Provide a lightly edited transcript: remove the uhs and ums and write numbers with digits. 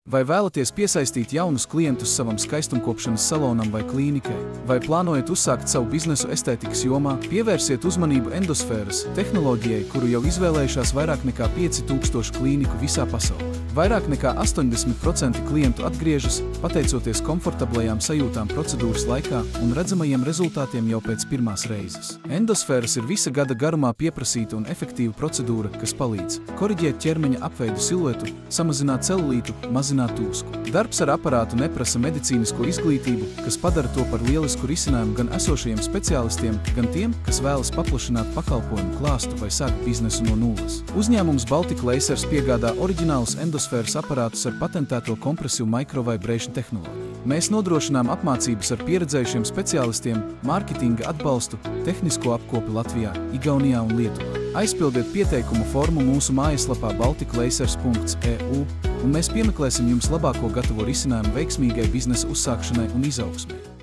Vai vēlaties piesaistīt jaunus klientus savam skaistumkopšanas salonam vai klīnikai? Vai plānojat uzsākt savu biznesu estētikas jomā? Pievērsiet uzmanību endosfēras tehnoloģijai, kuru jau izvēlējušās vairāk nekā 5000 klīniku visā pasaulē. Vairāk nekā 80% klientu atgriežas, pateicoties komfortablajām sajūtām procedūras laikā un redzamajiem rezultātiem jau pēc pirmās reizes. Endosfēras ir visa gada garumā pieprasīta un efektīva procedūra, kas palīdz koriģēt ķermeņa apveidu siluetu, samazināt celulītu, mazināt tūsku. Darbs ar aparātu neprasa medicīnisko izglītību, kas padara to par lielisku risinājumu gan esošajiem speciālistiem, gan tiem, kas vēlas paplašināt pakalpojumu klāstu vai sākt biznesu no nulles. Uzņēmums Baltic Lasers piegādā oriģinālus endosfēras aparātus ar patentēto kompresiju microvibration tehnoloģiju. Mēs nodrošinām apmācības ar pieredzējušiem speciālistiem, mārketinga atbalstu, tehnisko apkopi Latvijā, Igaunijā un Lietuvā. Aizpildiet pieteikumu formu mūsu mājaslapā balticlasers.eu, un mēs piemeklēsim jums labāko gatavo risinājumu veiksmīgai biznesa uzsākšanai un izaugsmei.